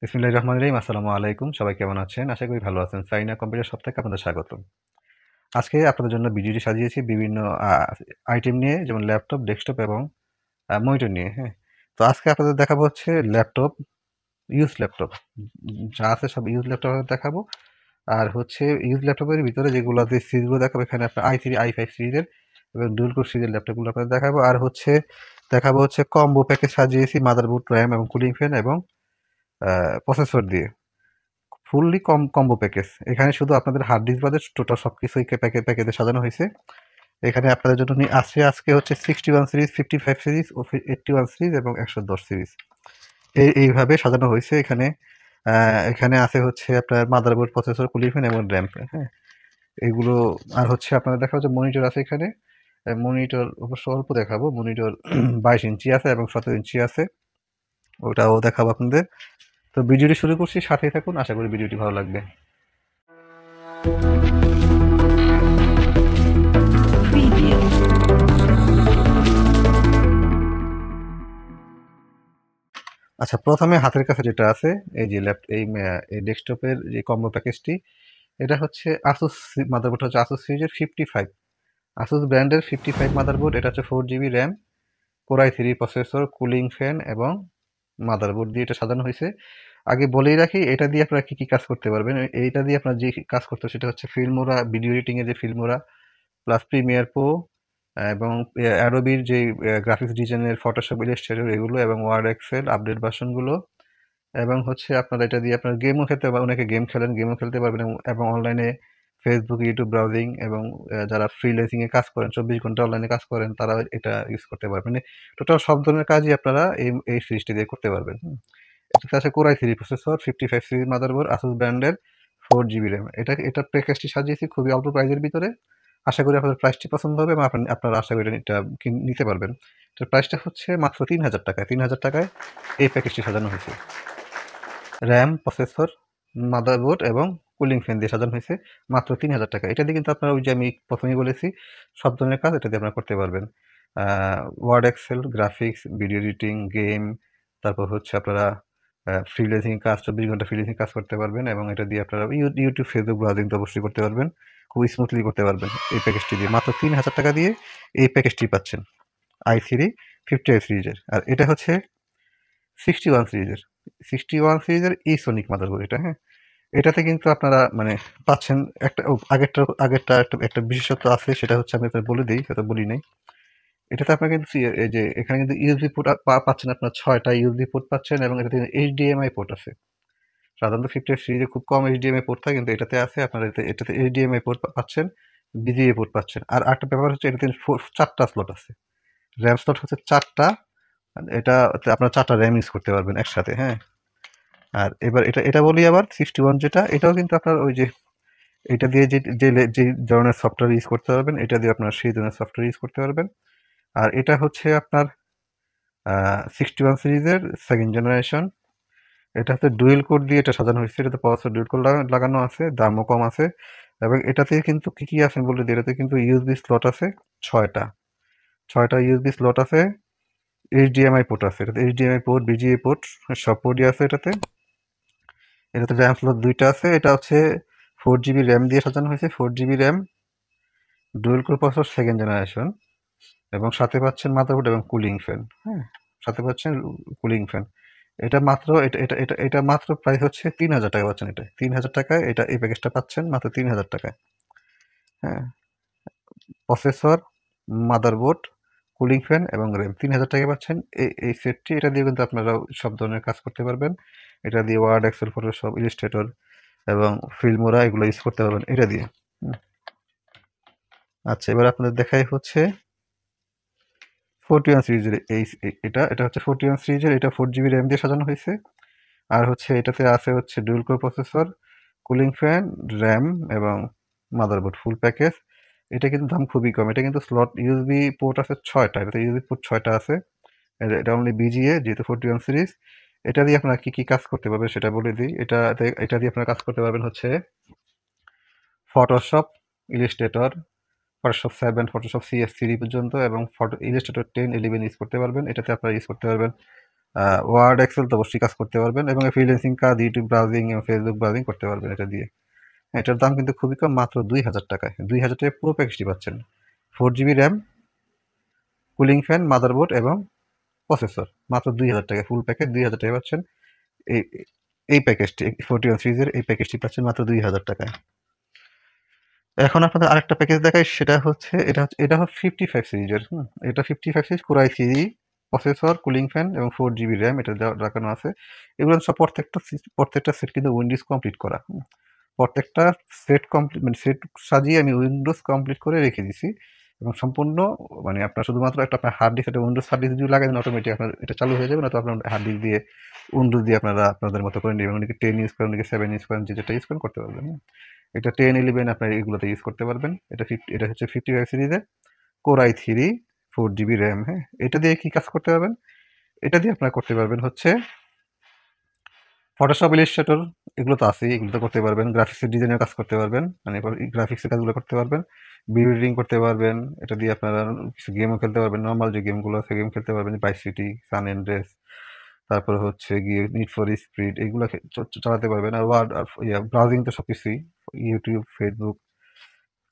বিসমিল্লাহির রহমানির রহিম। আসসালামু আলাইকুম। সবাই কেমন আছেন? আশা করি ভালো আছেন। সাইনা কম্পিউটার শপ থেকে আপনাদের স্বাগতম। আজকে আপনাদের জন্য ভিডিওটি সাজিয়েছি বিভিন্ন আ আইটেম নিয়ে, যেমন ল্যাপটপ, ডেস্কটপ এবং মনিটর নিয়ে, হ্যাঁ? তো আজকে আপনাদের দেখাবো হচ্ছে ল্যাপটপ, ইউজড ল্যাপটপ। যা আছে সব ইউজড ল্যাপটপ দেখাবো। আর হচ্ছে ইউজড ল্যাপটপের ভিতরে যেগুলো যে সিরিজগুলো দেখাবো, এখানে আপনার i3, i5 সিরিজের এবং ডুয়াল কোর সিরিজের ল্যাপটপগুলো আপনাদের দেখাবো। আর হচ্ছে দেখাবো হচ্ছে কম্বো প্যাকেজ সাজিয়েছি মাদারবোর্ড, RAM এবং কুলিং ফ্যান এবং প্রসেসর দিয়ে। Fully combo package. এখানে শুধু আপনাদের হার্ড ডিস্ক বাদে টোটাল সবকিছুই প্যাকেজে সাজানো হয়েছে। এখানে আপনাদের জন্য আছে আজকে হচ্ছে 61 সিরিজ, 55 সিরিজ ও 81 সিরিজ এবং 110 সিরিজ। এইভাবে সাজানো হয়েছে। এখানে আছে হচ্ছে আপনার মাদারবোর্ড, প্রসেসর, কুলিং ফ্যান এবং RAM, হ্যাঁ? এগুলো। আর হচ্ছে আপনারা দেখা যাচ্ছে মনিটর আছে এখানে। মনিটর অবশ্য অল্প দেখাবো। মনিটর 22 ইঞ্চি আছে এবং 17 ইঞ্চি আছে। ওটাও দেখাবো আপনাদের। তো ভিডিওটি শুরু করছি, সাথেই থাকুন। আশা করি ভিডিওটি ভালো লাগবে। আচ্ছা, প্রথমে হাতের কাছে যেটা আছে, এই যে এই ডেস্কটপের যে কম্বো প্যাকেজটি, এটা হচ্ছে আসুস মাদারবোর্ড, হচ্ছে আসুস সিরিজের 55, আসুস ব্র্যান্ডের 55 মাদারবোর্ড। এটা হচ্ছে 4 GB RAM, core i3 processor, cooling fan এবং মাদারবোর্ড দিয়ে এটা সাজানো হয়েছে। আগে বলেই রাখি, এটা দিয়ে আপনারা কি কাজ করতে পারবেন। এইটা দিয়ে আপনারা যে কাজ করতে সেটা হচ্ছে ফিল্মোরা, ভিডিও এডিটিং এর যে ফিল্মোরা প্লাস প্রিমিয়ার প্রো এবং অ্যাডোবির যে গ্রাফিক্স ডিজাইনের ফটোশপ, ইলাস্ট্রেটর এগুলো এবং ওয়ার্ড, এক্সেল আপডেট ভার্সনগুলো, এবং হচ্ছে আপনারা এটা দিয়ে আপনার গেমও খেলতে পারবেন। অনেকে গেম খেলেন, গেমও খেলতে পারবেন এবং অনলাইনে ফেসবুক, ইউটিউব ব্রাউজিং এবং যারা ফ্রিল্যান্সিং এ কাজ করেন, 24 ঘন্টা অনলাইনে কাজ করেন, তারা এটা ইউজ করতে পারবেন। মানে টোটাল সব ধরনের কাজই আপনারা এই সিরিজটি দিয়ে করতে পারবেন। এটাতে আছে core i3 processor, 55 series motherboard, Asus ব্র্যান্ডের, 4 GB র্যাম। এটা প্যাকেজটি সাজিয়েছি খুবই অল্প প্রাইজের ভিতরে। আশা করি আপনাদের প্রাইসটি পছন্দ হবে এবং আপনারা আশা করি এটা নিতে পারবেন। এটার প্রাইসটা হচ্ছে মাত্র 3000 টাকায়। 3000 টাকায় এই প্যাকেজটি সাজানো হয়েছে। র্যাম, প্রসেসর, মাদারবোর্ড এবং কুলিং ফ্যান দিয়ে সাজানো হয়েছে মাত্র 3000 টাকা। এটা দিয়ে কিন্তু আপনারা, ওই যে আমি প্রথমেই বলেছি, সব ধরনের কাজ এটা দিয়ে আপনারা করতে পারবেন। Word, Excel, graphics, video editing, game, তারপর হচ্ছে আপনারা ফ্রিল্যান্সিং কাজ, 24 ঘন্টা ফ্রিল্যান্সিং কাজ করতে পারবেন এবং এটা দিয়ে আপনারা ইউটিউব, ফেসবুক ব্রাউজিং তো অবশ্যই করতে পারবেন। খুব স্মুথলি করতে পারবেন এই প্যাকেজটি দিয়ে। মাত্র 3000 টাকা দিয়ে এই প্যাকেজটি পাচ্ছেন i3 55 সিরিজের। আর এটা হচ্ছে 61 সিরিজের। 61 সিরিজের ইসোনিক মাদারবোর্ড এটা, হ্যাঁ? এটাতে কিন্তু আপনারা মানে পাচ্ছেন একটা আগেরটা একটা বিশেষত্ব আছে, সেটা হচ্ছে আমি আপনাদের বলে দেই, সেটা বলি নাই। এটাতে আপনারা কিন্তু এই যে এখানে কিন্তু ইউএসবি পোর্ট পাচ্ছেন, আপনার 6টা ইউএসবি পোর্ট পাচ্ছেন এবং এটাতে এইচডিএমআই পোর্ট আছে। সাধারণত 50 সিরিজে খুব কম এইচডিএমআই পোর্ট থাকে, কিন্তু এটাতে আছে। আপনারা এটাতে এইচডিএমআই পোর্ট পাচ্ছেন, বিজিএ পোর্ট পাচ্ছেন। আর আরেকটা ব্যাপার হচ্ছে, এটাতে 4টা স্লট আছে। র্যাম স্লট হচ্ছে 4টা। এটাতে আপনারা 4টা র্যাম ইউজ করতে পারবেন একসাথে, হ্যাঁ? আর এবার এটা বলি আবার, 61 যেটা, এটাও কিন্তু আপনার ওই যে এটা দিয়ে যে ধরনের সফটওয়্যার ইউজ করতে পারবেন, এটা দিয়ে আপনারা সেই ধরনের সফটওয়্যার ইউজ করতে পারবেন। আর এটা হচ্ছে আপনার 61 সিরিজের সেকেন্ড জেনারেশন। এটা হচ্ছে ডুয়েল কোর দিয়ে এটা সাজানো হয়েছে। এটাতে প্রসেসর ডুয়েল কোর লাগানো আছে, দামও কম আছে। এবং এটাতে কিন্তু কি আছে বলে দিই, এটাতে কিন্তু ইউএসবি স্লট আছে 6টা। 6টা ইউএসবি স্লট আছে, এইচডিএমআই পোর্ট আছে। এটাতে এইচডিএমআই পোর্ট, বিজিএ পোর্ট, সব পোর্টই আছে এটাতে। এটাতে র্যাম স্লট 2টা আছে। এটা হচ্ছে 4 GB র্যাম দিয়ে সাজানো হয়েছে। 4 GB RAM, dual core processor second generation এবং সাথে পাচ্ছেন মাদারবোর্ড এবং কুলিং ফ্যান, হ্যাঁ? সাথে পাচ্ছেন কুলিং ফ্যান। এটা মাত্র এটা এটা এটা এটা মাত্র প্রাইস হচ্ছে 3000 টাকা পাচ্ছেন এটা। 3000 টাকায় এই প্যাকেজটা পাচ্ছেন মাত্র 3000 টাকায়, হ্যাঁ? প্রসেসর, মাদারবোর্ড, কুলিং ফ্যান এবং র্যাম 3000 টাকায় পাচ্ছেন এই সেটটি। এটা দিয়ে কিন্তু আপনারা সব ধরনের কাজ করতে পারবেন। এটা দিয়ে ওয়ার্ড, এক্সেল, ফটোশপ, ইলাস্ট্রেটর এবং ফিল্মোরা এগুলো ইউজ করতে পারবেন এটা দিয়ে। আচ্ছা, এবার আপনাদের দেখাই হচ্ছে 41 সিরিজের এটা হচ্ছে 41 সিরিজের। এটা 4 GB র্যাম দিয়ে সাজানো হয়েছে। আর হচ্ছে এটাতে আছে হচ্ছে dual core processor, cooling fan, RAM এবং মাদারবোর্ড, ফুল প্যাকেজ। এটা কিন্তু দাম খুবই কম। এটা কিন্তু স্লট ইউএসবি পোর্ট আছে 6টা। এটাতে ইউএসবি পোর্ট 6টা আছে। এটা অনলি বিজিএ, যেহেতু 41 সিরিজ। এটা দিয়ে আপনারা কি কাজ করতে পারবেন সেটা বলে দিই। এটা দিয়ে আপনারা কাজ করতে পারবেন হচ্ছে Photoshop, Illustrator, Photoshop 7, Photoshop CS3 পর্যন্ত এবং ইলাস্ট্রেটর 10, 11 ইউজ করতে পারবেন। এটাতে আপনারা ইউজ করতে পারবেন ওয়ার্ড এক্সেল তো অবশ্যই কাজ করতে পারবেন এবং ফ্রিল্যান্সিং কাজ ইউটিউব ব্রাউজিং এবং ফেসবুক ব্রাউজিং করতে পারবেন এটা দিয়ে। এটার দাম কিন্তু খুবই কম, মাত্র 2000 টাকায়। 2000 টাকায় পুরো প্যাকেজটি পাচ্ছেন। 4 GB RAM, cooling fan, motherboard এবং প্রসেসর, মাত্র 2000 টাকায় ফুল প্যাকেজ 2000 টাকায় পাচ্ছেন। এই এই প্যাকেজটি 41 সিরিজের এই প্যাকেজটি পাচ্ছেন মাত্র 2000 টাকায়। এখন আপনাদের আরেকটা প্যাকেজ দেখাই, সেটা হচ্ছে এটা হচ্ছে 55 সিরিজের। এটা 55 series core i3 processor, cooling fan এবং 4 জিবি র্যাম এটা রাখানো আছে। এগুলো সব প্রত্যেকটা সেট কিন্তু উইন্ডোজ কমপ্লিট করা। প্রত্যেকটা সেট কমপ্লিট মানে সেট সাজিয়ে আমি উইন্ডোজ কমপ্লিট করে রেখে দিছি এবং সম্পূর্ণ মানে আপনার শুধুমাত্র একটা আপনার হার্ড ডিস্ক, একটা উইন্ডোজ হার্ড ডিস্ক যদি লাগাই দেন অটোমেটিক আপনার এটা চালু হয়ে যাবে, না তো আপনার হার্ড ডিস্ক দিয়ে উইন্ডোজ দিয়ে আপনারা আপনাদের মতো করে নেবেন। অনেকে 10 ইউজ করেন, অনেকে 7 ইউজ করেন, যেটা ইউজ করেন করতে পারবেন। এটা 10, 11 আপনার এগুলোতে ইউজ করতে পারবেন। এটা হচ্ছে 55 সিরিজের কোর i3 4 জিবি র্যাম। হ্যাঁ, এটা দিয়ে কি কাজ করতে পারবেন? এটা দিয়ে আপনারা করতে পারবেন হচ্ছে ফটোশপ, ইলাস্ট্রেটর, এগুলো তো আছেই, এগুলো তো করতে পারবেন। গ্রাফিক্সের ডিজাইনের কাজ করতে পারবেন, মানে গ্রাফিক্সের কাজগুলো করতে পারবেন। ভিডিও এডিটিং করতে পারবেন। এটা দিয়ে আপনারা কিছু গেমও খেলতে পারবেন। নরমাল যে গেমগুলো আছে গেম খেলতে পারবেন, ভাইস সিটি, সান এন্ড্রেস, তারপরে হচ্ছে গিয়ে নিড ফর স্পিড, এগুলো চালাতে পারবেন। আর ওয়ার্ড আর ব্রাউজিং তো সবকিছুই, ইউটিউব, ফেসবুক,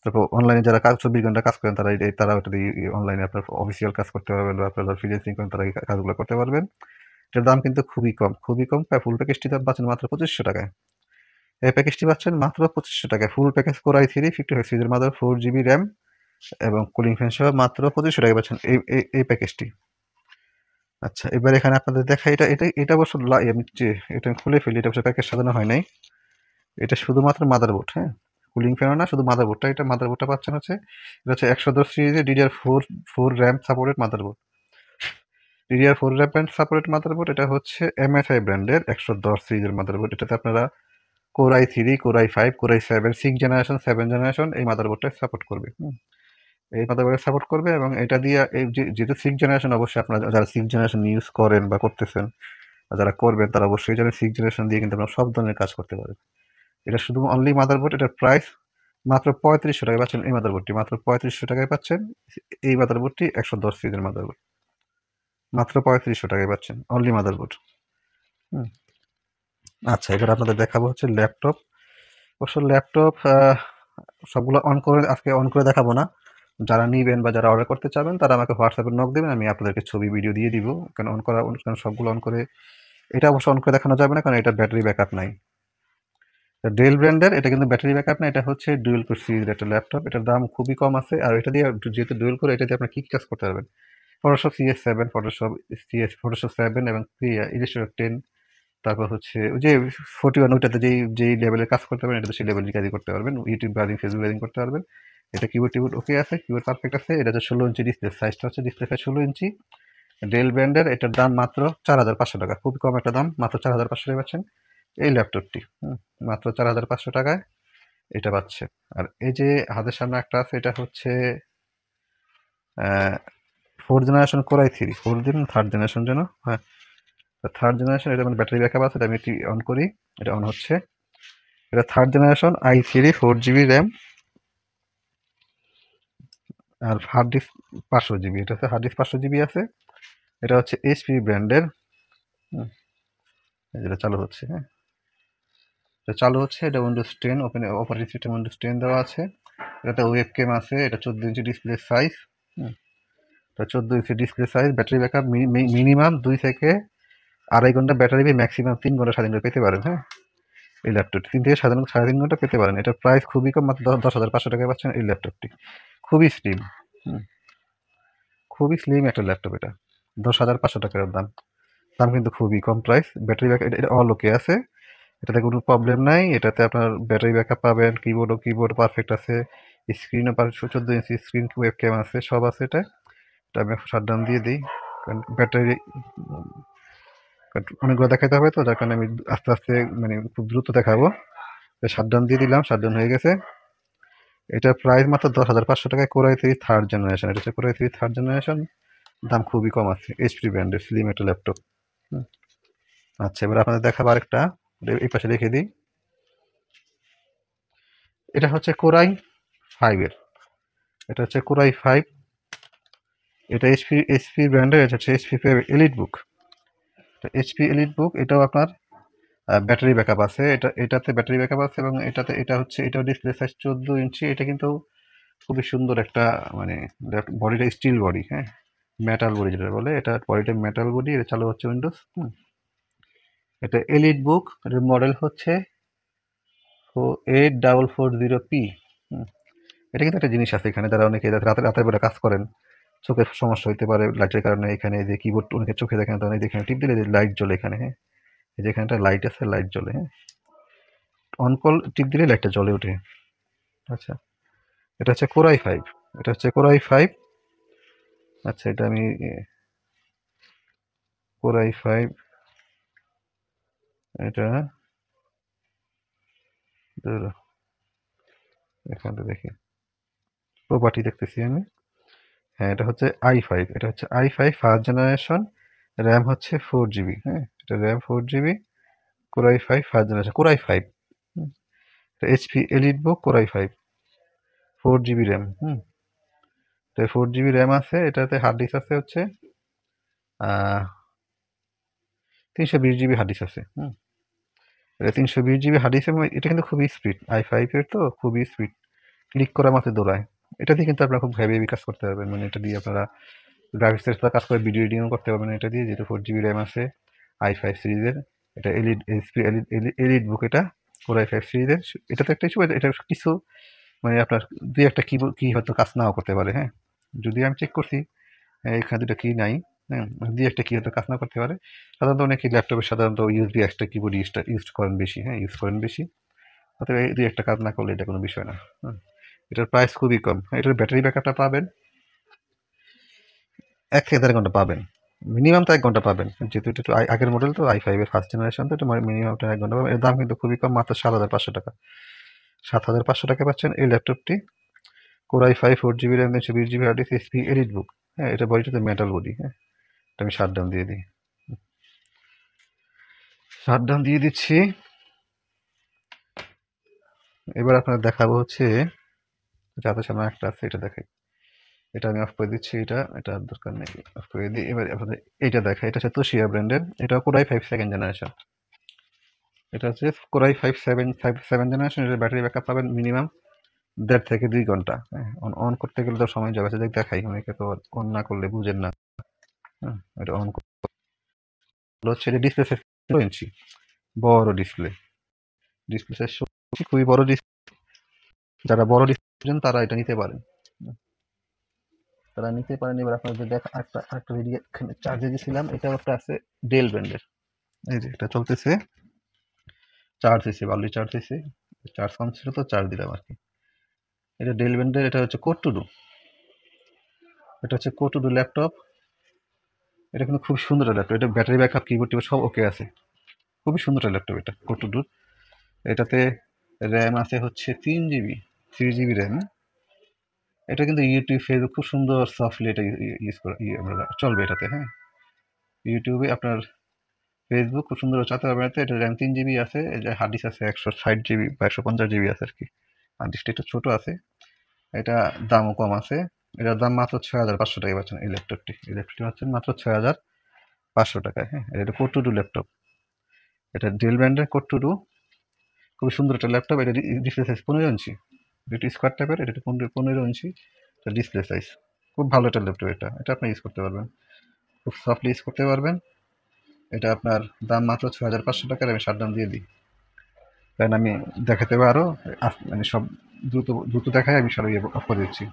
তারপর অনলাইনে যারা 24 ঘন্টা কাজ করেন তারা ওটা দিয়ে অনলাইনে আপনার অফিসিয়াল কাজ করতে পারবেন, বা আপনারা ফ্রিল্যান্সিং করেন তারা এই কাজগুলো করতে পারবেন। এটার দাম কিন্তু খুবই কম, খুবই কম। ফুল প্যাকেজটি দাম পাচ্ছেন মাত্র 2500 টাকায়। এই প্যাকেজটি পাচ্ছেন মাত্র 2500 টাকায়। ফুল প্যাকেজ কোর i3 55 সিরিজের মাদার, 4 জিবি র্যাম এবং কুলিং ফ্যান সহ মাত্র 2500 টাকায় পাচ্ছেন এই প্যাকেজটি। আচ্ছা, এবার এখানে আপনাদের দেখা, এটা অবশ্য আমি যে এটা খুলে ফেলি, এটা অবশ্য প্যাকেজ সাজানো হয় নাই। এটা শুধুমাত্র মাদারবোর্ড। হ্যাঁ, কুলিং ফ্যানও না, শুধু মাদারবোর্ডটা। এটা মাদারবোর্ডটা পাচ্ছেন হচ্ছে, এটা হচ্ছে 110 সিরিজের DDR4 RAM supported motherboard. DDR4 RAM supported motherboard. এটা হচ্ছে MSI ব্র্যান্ডের 110 সিরিজের মাদারবোর্ড। এটাতে আপনারা core i3, core i5, core i7, 6 generation, 7 generation এই মাদারবোর্ডটা সাপোর্ট করবে। এই মাদারবোর্ডে সাপোর্ট করবে এবং এটা দিয়ে এই যেহেতু 6 জেনারেশন, অবশ্যই আপনারা যারা 6 জেনারেশন ইউজ করেন বা করতেছেন, বা যারা করবেন তারা অবশ্যই জানেন 6 জেনারেশন দিয়ে কিন্তু আপনারা সব ধরনের কাজ করতে পারবেন। এটা শুধু অনলি মাদারবোর্ড। এটার প্রাইস মাত্র 3500 টাকায় পাচ্ছেন। এই মাদারবোর্ডটি মাত্র 3500 টাকায় পাচ্ছেন। এই মাদারবোর্ডটি 110 সিরিজের মাদারবোর্ড, মাত্র 3500 টাকায় পাচ্ছেন অনলি মাদারবোর্ড। আচ্ছা, এবার আপনাদের দেখাবো হচ্ছে ল্যাপটপ। অবশ্য ল্যাপটপ সবগুলো আজকে অন করে দেখাবো না। যারা নিবেন বা যারা অর্ডার করতে চাবেন তারা আমাকে হোয়াটসঅ্যাপে নক দেবেন, আমি আপনাদেরকে ছবি ভিডিও দিয়ে দিব। কারণ সবগুলো অন করে, এটা অবশ্য অন করে দেখানো যাবে না, কারণ এটা ব্যাটারি ব্যাকআপ নাই। ডেল ব্র্যান্ডের, এটা কিন্তু ব্যাটারি ব্যাকআপ না, এটা হচ্ছে ডুয়েল কোর সিরিজের একটা ল্যাপটপ। এটার দাম খুবই কম আছে। আর এটা দিয়ে যেহেতু ডুয়েল কোর, এটা দিয়ে আপনার কী কী কাজ করতে পারবেন? ফটোশপ CS7, ফটোশপ 7 এবং ইলাস্ট্রেটর 10, তারপর হচ্ছে ওই যে 41, ওইটাতে যেই লেভেলের কাজ করতে পারবেন এটাতে সেই লেভেলের কাজই করতে পারবেন। ইউটিউব ব্রাউজিং, ফেসবুক ব্রাউজিং করতে পারবেন। এটা কিবোর্ড ওকে আছে, কিবোর্ড পারফেক্ট আছে। এটা হচ্ছে 16 ইঞ্চি ডিসপ্লে, সাইজটা হচ্ছে ডিসপ্লে সাইজ 16 ইঞ্চি। ডেল ব্র্যান্ডের, এটার দাম মাত্র 4500 টাকা, খুবই কম একটা দাম, মাত্র 4500 টাকায় পাচ্ছেন এই ল্যাপটপটি। মাত্র 4500 টাকায় এটা পাচ্ছে। আর এই যে হাতের সামনে একটা আছে, এটা হচ্ছে 4 generation core i3, 3rd generation যেন, হ্যাঁ 3rd জেনারেশন। এটা মানে ব্যাটারি ব্যাকআপ আছে। এটা আমি একটি অন করি, এটা অন হচ্ছে। এটা 3rd generation i3, 4 GB RAM আর হার্ড ডিস্ক 500 জিবি। এটা হচ্ছে হার্ড ডিস্ক 500 জিবি আছে। এটা হচ্ছে HP ব্র্যান্ডের। যেটা চালু হচ্ছে, হ্যাঁ এটা চালু হচ্ছে। এটা উইন্ডোজ 10 অপারেটিং সিস্টেম উইন্ডোজ 10 দেওয়া আছে। এটাতে ওয়েব ক্যাম আছে। এটা 14 ইঞ্চি ডিসপ্লে সাইজ। এটা 14 inch display size. Battery backup minimum 2 থেকে 2.5 ঘন্টা ব্যাটারি, ম্যাক্সিমাম 3 ঘন্টা 7 ঘন্টা পেতে পারেন। হ্যাঁ, এই ল্যাপটপটি 3 থেকে 3.5 ঘন্টা পেতে পারেন। এটার প্রাইস খুবই কম, মাত্র 10,500 টাকায় পাচ্ছেন এই ল্যাপটপটি। খুবই স্লিম, খুবই স্লিম একটা ল্যাপটপ। এটা 10,500 টাকার দাম। দাম কিন্তু খুবই কম প্রাইস। ব্যাটারি ব্যাকআপ এটা অল ওকে আছে, এটাতে কোনো প্রবলেম নাই। এটাতে আপনার ব্যাটারি ব্যাকআপ পাবেন, কিবোর্ড পারফেক্ট আছে, স্ক্রিনও 14 ইঞ্চি স্ক্রিন, ওয়েব ক্যাম আছে, সব আছে। এটা আমি শাটডাউন দিয়ে দিই, কারণ ব্যাটারি অনেকগুলো দেখাতে হবে তো, যার কারণে আমি আস্তে আস্তে মানে খুব দ্রুত দেখাবো। শাটডাউন দিয়ে দিলাম, শাটডাউন হয়ে গেছে। এটার প্রাইস মাত্র 10,500 টাকায়। Core i3 3rd generation. এটা হচ্ছে কোর i3 3rd জেনারেশন। দাম খুবই কম আছে। HP ব্র্যান্ডের স্লিম একটা ল্যাপটপ। আচ্ছা, এবার আপনাদের দেখাবো আরেকটা, এই পাশে রেখে দিই। এটা হচ্ছে কোর i5 এর। এটা হচ্ছে কোর i5। এটা HP ব্র্যান্ডের। এটা হচ্ছে HP এলিট বুক। এইচপি এলিট বুক, এটাও আপনার ব্যাটারি ব্যাকআপ আছে, এটাতে ব্যাটারি ব্যাকআপ আছে, এবং এটা হচ্ছে এটাও ডিসপ্লে সাইজ 14 ইঞ্চি। এটা কিন্তু খুবই সুন্দর একটা মানে বডিটা স্টিল বডি, হ্যাঁ, মেটাল বডি যেটা বলে, এটা বডিটা মেটাল বডি। এটা চালু হচ্ছে উইন্ডোজ। এটা এলিট বুক, এটার মডেল হচ্ছে 8440P। এটা কিন্তু একটা জিনিস আছে এখানে, যারা অনেকে রাতের রাতের বেলা কাজ করেন, চোখের সমস্যা হতে পারে লাইটের কারণে। এখানে যে কিবোর্ড অনেকে চোখে দেখেন, তখন এখানে টিপ দিলে লাইট জ্বলে এখানে, হ্যাঁ, এই যে এখানটা লাইট আছে, লাইট জ্বলে, হ্যাঁ, অন কল টিপ দিলে লাইটটা জ্বলে ওঠে। আচ্ছা, এটা হচ্ছে কোরাই 5, এটা হচ্ছে কোরাই 5। আচ্ছা, এটা আমি কোরাই 5, এটা এখানটা দেখি, প্রপার্টি দেখতেছি আমি। হ্যাঁ, এটা হচ্ছে i5, এটা হচ্ছে i5 ফার্স্ট জেনারেশন, র্যাম হচ্ছে 4 GB, হ্যাঁ, এটা RAM 4 GB, core i 5 first generation, core i 5। এটা এইচপি এলিট বুক কোরাই 5, 4 GB র্যাম। তো 4 GB র্যাম আছে, এটাতে হার্ড ডিস্ক আছে হচ্ছে 320 GB হার্ড ডিস্ক আছে। এটা 320 GB হার্ড ডিস্ক, এবং এটা কিন্তু খুবই স্পিড, i5 এর তো খুবই স্পিড, ক্লিক করা মাত্র দৌড়ায়। এটা দিয়ে কিন্তু আপনারা খুব হেভি কাজ করতে পারবেন, মানে এটা দিয়ে আপনারা গ্রাফিক্সের সাথে কাজ করে ভিডিও এডিটিংও করতে পারবেন এটা দিয়ে, যেহেতু 4 GB র্যাম আছে i5 সিরিজের। এটা এলিট এইচপি এলিট বুক, এটা কোর i5 সিরিজের। এটা তো একটা ইস্যু, এটা কিছু মানে আপনার দুই একটা কি হয়তো কাজ নাও করতে পারে, হ্যাঁ, যদি আমি চেক করছি এখানে দুটো কি নাই, হ্যাঁ, দুই একটা কি হয়তো কাজ না করতে পারে। সাধারণত অনেকে ল্যাপটপে সাধারণত ইউএসবি এক্সট্রা কিবোর্ড ইউজ করেন বেশি, হ্যাঁ, ইউজ করেন বেশি, অতএব এই দুই একটা কাজ না করলে এটা কোনো বিষয় না। এটার প্রাইস খুবই কম। এটার ব্যাটারি ব্যাকআপটা পাবেন 1 থেকে 1.5 ঘন্টা পাবেন, মিনিমাম তো 1 ঘন্টা পাবেন, যেহেতু এটা একটু আগের মডেল, তো i5 এর ফার্স্ট জেনারেশন, তো এটা মিনিমাম 1 ঘন্টা পাবেন। এর দাম কিন্তু খুবই কম, মাত্র 7,500 টাকা। 7,500 টাকা পাচ্ছেন এই ল্যাপটপটি। Core i5 4 GB RAM, 120 GB hard disk, HP elite book, হ্যাঁ, এটা বডিটাতে মেটাল বডি, হ্যাঁ। এটা আমি শাটডাউন দিয়ে দিই, শাটডাউন দিয়ে দিচ্ছি। এবার আপনার দেখাবো হচ্ছে যাদের সামনে একটা আছে, এটা দেখাই। এটা আমি অফ করে দিচ্ছি, এটা দরকার নেই, অফ করে দিই। এবার আপনাদের এইটা দেখাই, এটা হচ্ছে তোশিয়া ব্র্যান্ডের, এটা কোর i5 সেকেন্ড জেনারেশন। এটা হচ্ছে কোর i5 সেভেন জেনারেশন। এটার ব্যাটারি ব্যাকআপ পাবেন মিনিমাম 1.5 থেকে 2 ঘন্টা, হ্যাঁ। অন করতে গেলে তো সময় যাবে, সেটা দেখাই, অনেকে তো অন না করলে বুঝেন না, হ্যাঁ। এটা অন হচ্ছে, এটা ডিসপ্লে সাইজ 16 ইঞ্চি, বড় ডিসপ্লে, ডিসপ্লে সাইজ খুবই বড় ডিসপ্লে। যারা বড় ডিসপ্লে তারা এটা নিতে পারেন, তারা নিতে পারেন। এবার আপনাদের দেখ একটা ভিডিও এখানে চার্জে দিয়েছিলাম, এটাও একটা আছে ডেল ব্র্যান্ডের, এই যে এটা চলতেছে, চার্জ হয়েছে, বালি চার্জ হয়েছে, চার্জ কম ছিল তো চার্জ দিলাম আর কি। এটা ডেল ব্র্যান্ডের, এটা হচ্ছে কোড টু ডু, এটা হচ্ছে কোড টু ডু ল্যাপটপ। এটা কিন্তু খুব সুন্দর ল্যাপটপ, এটা ব্যাটারি ব্যাকআপ কিবোর্ড টিবোর্ড সব ওকে আছে, খুবই সুন্দর ল্যাপটপ এটা কোড টু ডুর। এটাতে র্যাম আছে হচ্ছে 3 GB, 3 GB র্যাম। এটা কিন্তু ইউটিউব ফেসবুক খুব সুন্দর সফটলি এটা ইউজ করে চলবে এটাতে, হ্যাঁ। ইউটিউবে আপনার ফেসবুক খুব সুন্দর চালাতে পারবেন এতে। এটা র্যাম 3 GB আছে, এটা হার্ড ডিস্ক আছে 160 GB বা 150 GB আছে আর কি, হার্ড ডিস্কটা একটু ছোটো আছে। এটা দামও কম আছে, এটার দাম মাত্র 6,500 টাকায় পাচ্ছেন এই ল্যাপটপটি। এই ল্যাপটপটি পাচ্ছেন মাত্র 6,500 টাকায়, হ্যাঁ। এটা কোড টু ডু ল্যাপটপ, এটা ডেল ব্র্যান্ডের কোড টু ডু, খুবই সুন্দর একটা ল্যাপটপ। এটা ডিসপ্লে সাইজ 15 ইঞ্চি, দুটি স্কোয়ার টাইপের, এটা 15 ইঞ্চি ডিসপ্লে সাইজ। খুব ভালো একটা ল্যাপটপ এটা, এটা আপনি ইউজ করতে পারবেন, খুব সফটলি ইউজ করতে পারবেন। এটা আপনার দাম মাত্র 6,500 টাকার, আমি শাটডাউন দিয়ে দিই, কারণ আমি দেখাতে হবে আরও, মানে সব দ্রুত দ্রুত দেখায়, আমি সবাই অফ করে দিচ্ছি।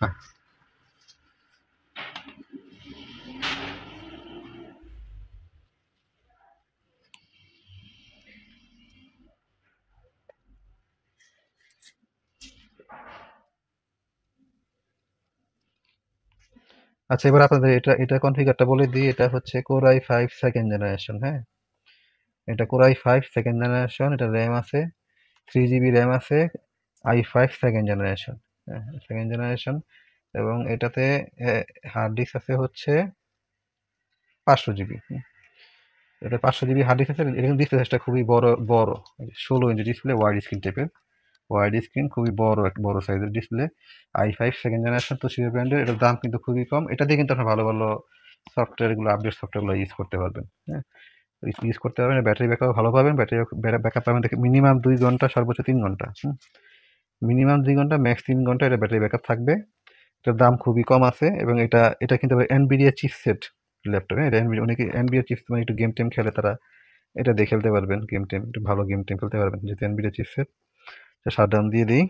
হ্যাঁ, আচ্ছা, এবার আপনাদের এটা কনফিগারটা বলে দিই। এটা হচ্ছে কোর i5 সেকেন্ড জেনারেশন, হ্যাঁ। এটা কোর i5 সেকেন্ড জেনারেশন, এটা র্যাম আছে 3 GB র্যাম আছে, i5 সেকেন্ড জেনারেশন, হ্যাঁ, সেকেন্ড জেনারেশন। এবং এটাতে হার্ড ডিস্ক আছে হচ্ছে 500 GB। এটা 500 GB হার্ড ডিস্ক আছে। এটা কিন্তু ডিসপ্লে সাইজটা খুবই বড় বড়, 16 ইঞ্চি ডিসপ্লে, ওয়াইড স্ক্রিন টাইপের। ওয়াইড স্ক্রিন, খুবই বড় সাইজের display, i5 second generation Toshiba ব্র্যান্ডের। এটার দাম কিন্তু খুবই কম। এটা দিয়ে কিন্তু আপনার ভালো ভালো সফটওয়্যারগুলো, আপডেট সফটওয়্যারগুলো ইউজ করতে পারবেন। হ্যাঁ, ইউজ করতে পারবেন। ব্যাটারি ব্যাকআপ ভালো পাবেন। ব্যাটারি ব্যাকআপ পাবেন দেখে মিনিমাম 2 ঘন্টা, সর্বোচ্চ 3 ঘন্টা। মিনিমাম 2 ঘন্টা, ম্যাক্স 3 ঘন্টা এটা ব্যাটারি ব্যাকআপ থাকবে। এটার দাম খুবই কম আছে, এবং এটা কিন্তু এনভিডিয়া চিপসেট ল্যাপটপ। হ্যাঁ, এটা অনেকে এনভিডিয়া চিপস, মানে একটু গেম টেম খেলে তারা এটা দিয়ে খেলতে পারবেন। গেম টেম, একটু ভালো গেম টেম খেলতে পারবেন যেহেতু এনভিডিয়া চিপসেট। শাটডাউন দিয়ে দিই।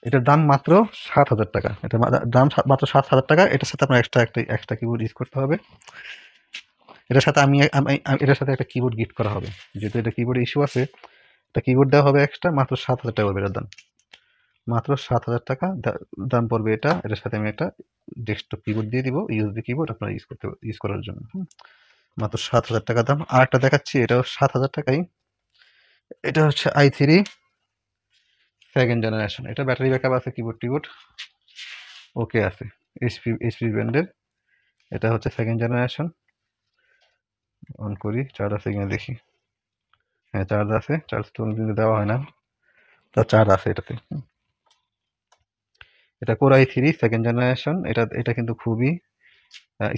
এটার দাম মাত্র 7,000 টাকা। এটা মাত্র 7,000 টাকা। এটার সাথে আপনার এক্সট্রা কিবোর্ড ইউজ করতে হবে। এটার সাথে এটার সাথে একটা কিবোর্ড গিফট করা হবে, যেহেতু এটা কিবোর্ড ইস্যু আছে। একটা কিবোর্ড দেওয়া হবে এক্সট্রা, মাত্র 7,000 টাকা পড়বে এটার দাম। মাত্র 7,000 টাকা দাম পড়বে এটা। এটার সাথে আমি একটা ডেস্কটপ কিবোর্ড দিয়ে দিব, ইউএসবি কিবোর্ড আপনারা ইউজ করার জন্য। মাত্র 7,000 টাকা দাম। আর একটা দেখাচ্ছি, এটাও 7,000 টাকাই। এটা হচ্ছে i3 সেকেন্ড জেনারেশন। এটা ব্যাটারি ব্যাকআপ আছে, কিবোর্ড টিবোর্ড ওকে আছে। এইচপি ব্র্যান্ডের। এটা হচ্ছে সেকেন্ড জেনারেশন। অন করি, চার্জ আছে কিনা দেখি। হ্যাঁ, চার্জ আছে। চার্জ তো অনেকদিন দেওয়া হয় না, তা চার্জ আছে এটাতে। এটা কোর i3 সেকেন্ড জেনারেশন। এটা কিন্তু খুবই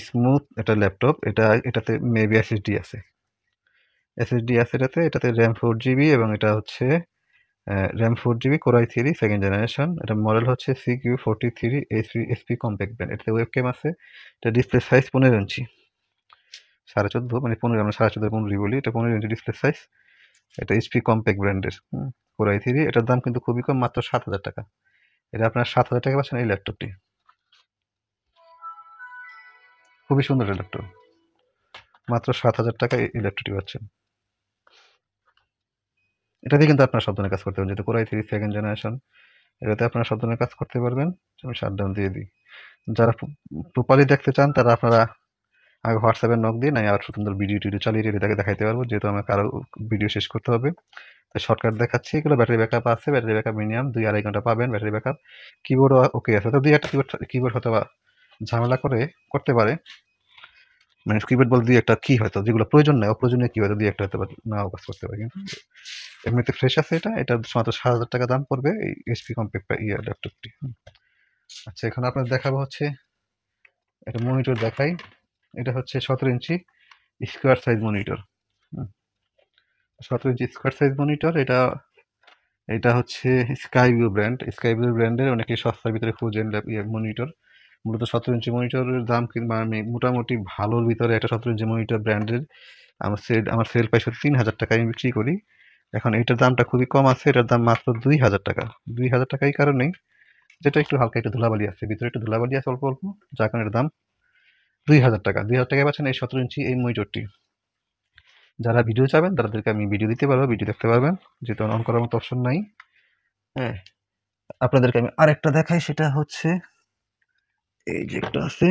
স্মুথ একটা ল্যাপটপ। এটাতে মেবি এসএসডি আছে এটাতে র্যাম 4 জিবি, এবং এটা হচ্ছে RAM 4 GB, core i3 second generation. এটা মডেল হচ্ছে CQ43 এসপি কম্প্যাক্ট ব্র্যান্ড। এটাতে ওয়েবক্যাম আছে। এটা ডিসপ্লে সাইজ 15 ইঞ্চি, 14.5, মানে 15, আমরা 14.5 15 বলি। এটা 15 ইঞ্চি ডিসপ্লে সাইজ। এটা এইচপি কম্প্যাক্ট ব্র্যান্ডের কোর i3। এটার দাম কিন্তু খুবই কম, মাত্র 7,000 টাকা। এটা আপনার 7,000 টাকা পাচ্ছেন এই ল্যাপটপটি। খুবই সুন্দর ল্যাপটপ। মাত্র 7,000 টাকা এই ল্যাপটপটি পাচ্ছেন। এটা দিয়ে কিন্তু আপনারা সব ধরনের কাজ করতে পারবেন, যেহেতু কোর i3 সেকেন্ড জেনারেশন। এটাতে আপনারা সব ধরনের কাজ করতে পারবেন। আমি শাটডাউন দিয়ে দিই। যারা প্রপারলি দেখতে চান তারা আপনারা আগে হোয়াটসঅ্যাপে নক দিয়ে নাই আর সুন্দর ভিডিও টিডিও চালিয়ে তাকে দেখাইতে পারবো, যেহেতু আমাকে আরও ভিডিও শেষ করতে হবে। তাই শর্টকাট দেখাচ্ছি। এগুলো ব্যাটারি ব্যাকআপ আছে। ব্যাটারি ব্যাকআপ মিনিমাম 2-2.5 ঘন্টা পাবেন ব্যাটারি ব্যাকআপ। কিবোর্ডও ওকে আছে। তো দুই একটা কিবোর্ড হয়তো বা ঝামেলা করতে পারে, মানে কিবোর্ড বলতে দুই একটা কি হয়তো যেগুলো প্রয়োজন নেই, অপ্রয়োজনীয় কি হয়তো দুই একটা হয়তো নাও কাজ করতে পারে, কিন্তু এমনিতে ফ্রেশ আছে। এটা মাত্র 7,000 টাকা দাম পড়বে এই এইচপি কম্প্যাক্ট ল্যাপটপটি। আচ্ছা, এখন আপনার দেখাবো হচ্ছে একটা মনিটর দেখাই। এটা হচ্ছে 17 ইঞ্চি স্কোয়ার সাইজ মনিটর। 17 ইঞ্চি স্কোয়ার সাইজ মনিটর। এটা এটা হচ্ছে স্কাইভিউ ব্র্যান্ডের অনেকে সস্তার ভিতরে খুঁজেন মনিটর। মূলত 17 ইঞ্চি মনিটরের দাম কিন্তু আমি মোটামুটি ভালোর ভিতরে একটা 17 ইঞ্চি মনিটর ব্র্যান্ডের আমার সেল প্রাইস 3,000 টাকায় আমি বিক্রি করি। এখন এটার দামটা খুবই কম আছে। এটার দাম মাত্র 2,000 টাকা। 2,000 টাকা এই কারণেই, যেটা একটু হালকা একটু ধুলাবালি আছে, ভিতরে একটু ধুলাবালি আছে অল্প অল্প, যার কারণে এর দাম 2,000 টাকা। 2,000 টাকায় পাচ্ছেন এই 17 ইঞ্চি এই মনিটরটি। যারা ভিডিও চাবেন তাদেরকে আমি ভিডিও দিতে পারবো, ভিডিও দেখতে পারবেন, যেহেতু অন করার মতো অপশন নাই। হ্যাঁ, আপনাদেরকে আমি আরেকটা দেখাই। সেটা হচ্ছে এই যে একটা আছে,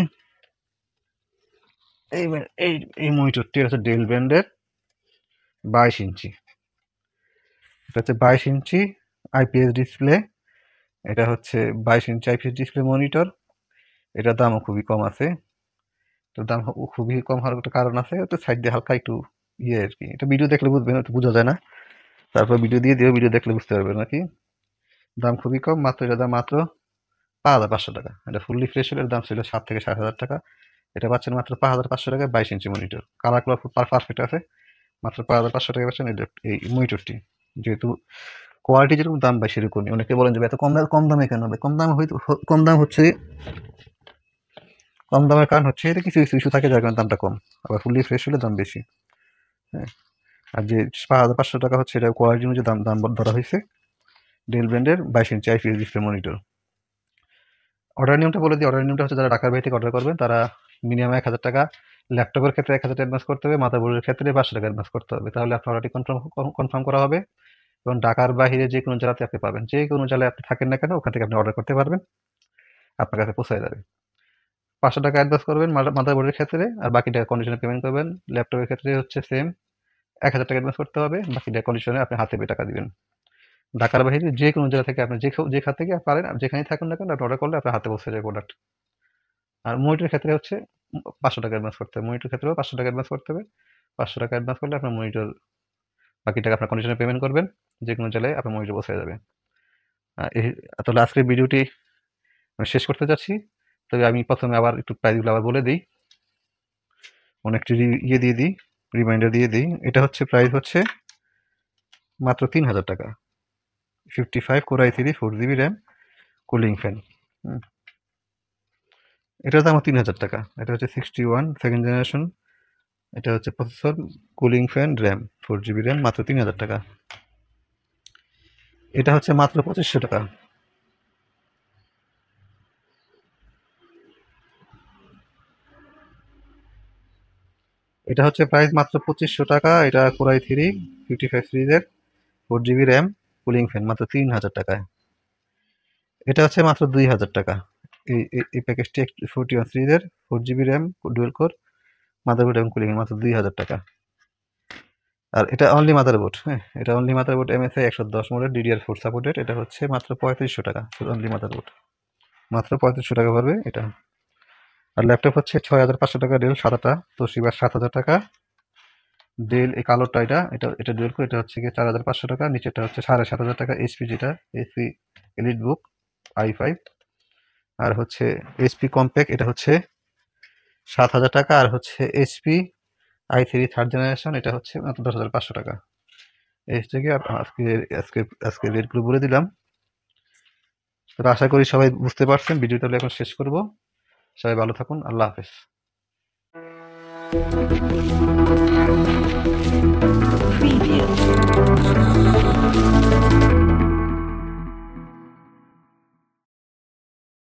এই এই এই মনিটরটি হচ্ছে ডেল ব্র্যান্ডের 22 ইঞ্চি। এটা হচ্ছে 22 ইঞ্চি আইপিএস ডিসপ্লে। এটা হচ্ছে 22 ইঞ্চি আইপিএস ডিসপ্লে মনিটর। এটার দামও খুবই কম আছে। এটার দাম খুবই কম হওয়ার একটা কারণ আছে, তো সাইড দিয়ে হালকা একটু ইয়ে আর কি। এটা ভিডিও দেখলে বুঝবেন, একটু বোঝা যায় না। তারপর ভিডিও দিয়ে দিও, ভিডিও দেখলে বুঝতে পারবেন আর কি। দাম খুবই কম, মাত্র এটার দাম মাত্র 5,500 টাকা। এটা ফুললি ফ্রেশ হলে এর দাম ছিল 7 থেকে 7,000 টাকা। এটা পাচ্ছেন মাত্র 5,500 টাকায় 22 ইঞ্চি মনিটর। কালারগুলো পারফেক্ট আছে। মাত্র 5,500 টাকায় পাচ্ছেন এই মনিটরটি। যেহেতু কোয়ালিটি যেরকম, দাম ভাই সেরকমই। অনেকে বলেন যে এত কম দামে কেন হবে? কম দাম হচ্ছে, কম দামের কারণ হচ্ছে এটা কিছু কিছু ইস্যু থাকে যার কারণে দামটা কম। আবার ফুললি ফ্রেশ হলে দাম বেশি। হ্যাঁ, আর যে 5,500 টাকা হচ্ছে এটা কোয়ালিটি অনুযায়ী দাম দাম ধরা হয়েছে। ডেল ব্র্যান্ডের 22 ইঞ্চি আইপিএস ডিসপ্লে মনিটর। অর্ডার নিয়মটা বলে দিই। অর্ডার নিয়মটা হচ্ছে যারা ঢাকার বাইরে থেকে অর্ডার করবেন তারা মিনিমাম 1,000 টাকা, ল্যাপটপের ক্ষেত্রে 1,000 টাকা অ্যাডভান্স করতে হবে, মাদারবোর্ডের ক্ষেত্রে 500 টাকা অ্যাডভান্স করতে হবে। তাহলে আপনার অর্ডারটি কনফার্ম করা হবে, এবং ঢাকার বাইরে যে কোনো জেলাতে আপনি পাবেন। যে কোনো জেলায় আপনি থাকেন না কেন, ওখান থেকে আপনি অর্ডার করতে পারবেন, আপনার কাছে পৌঁছে যাবে। 500 টাকা অ্যাডভান্স করবেন মাদারবোর্ডের ক্ষেত্রে, আর বাকি টাকা কন্ডিশনে পেমেন্ট করবেন। ল্যাপটপের ক্ষেত্রে হচ্ছে সেম, 1,000 টাকা অ্যাডভান্স করতে হবে, বাকি টাকা কন্ডিশনে আপনি হাতে পেয়ে টাকা দিবেন। ঢাকার বাইরে যে কোনো জেলা থেকে আপনি যে খাত থেকে পারেন, যেখানেই থাকুন না কেন, আপনি অর্ডার করলে আপনার হাতে পৌঁছে যাবে প্রোডাক্ট। আর মনিটরের ক্ষেত্রে হচ্ছে 500 টাকা অ্যাডভান্স করতে হবে। মনিটরের ক্ষেত্রেও 500 টাকা অ্যাডভান্স করতে হবে। 500 টাকা অ্যাডভান্স করলে আপনার মনিটর বাকি টাকা আপনার কন্ডিশনে পেমেন্ট করবেন, যে কোনো জেলায় আপনার মনিটর পৌঁছে যাবে। তাহলে আজকের ভিডিওটি আমি শেষ করতে যাচ্ছি। তবে আমি প্রথমে আবার একটু প্রাইসগুলো আবার বলে দিই, অনেকটি দিয়ে দিই, রিমাইন্ডার দিয়ে দিই। এটা হচ্ছে প্রাইস হচ্ছে মাত্র 3000 টাকা, 55 Core i3 4GB RAM cooling fan. এটার দাম 3000 টাকা। এটা হচ্ছে 61 সেকেন্ড জেনারেশন, এটা হচ্ছে processor, cooling fan, RAM 4GB RAM, মাত্র 3000 টাকা। এটা হচ্ছে মাত্র 2500 টাকা। এটা হচ্ছে প্রাইস মাত্র 2500 টাকা। এটা Core i3 55 সিরিজের 4GB র্যাম কুলিং ফ্যান, মাত্র 3000 টাকায়। এটা হচ্ছে মাত্র 2000 টাকা। এই প্যাকেজটি 41 সিরিজের 4GB RAM dual core motherboard এবং কুলিং, মাত্র 2000 টাকা। আর এটা অনলি মাদারবোর্ড, হ্যাঁ, এটা only motherboard MSI 110 model DDR4 supported. এটা হচ্ছে মাত্র 3500 টাকা, অনলি মাদারবোর্ড, মাত্র 3500 টাকা পড়বে এটা। আর ল্যাপটপ হচ্ছে 6500 টাকা ডেল সাদাটা, তোশিবা 7000 টাকা। ডেল এই কালোটা, এটা ডুয়েল কোর, এটা হচ্ছে গিয়ে 4500 টাকা। নিচেটা হচ্ছে 7500 টাকা এইচপি, যেটা এইচপি এলিট বুক i5। আর হচ্ছে এইচপি কম্প্যাক্ট, এটা হচ্ছে 7000 টাকা। আর হচ্ছে এইচপি i3 থার্ড জেনারেশন, এটা হচ্ছে মাত্র 10500 টাকা। এই থেকে আজকে রেটগুলো বলে দিলাম। তো আশা করি সবাই বুঝতে পারছেন। ভিডিওটা এখন শেষ করব। সবাই ভালো থাকুন, আল্লাহ হাফেজ। Preview.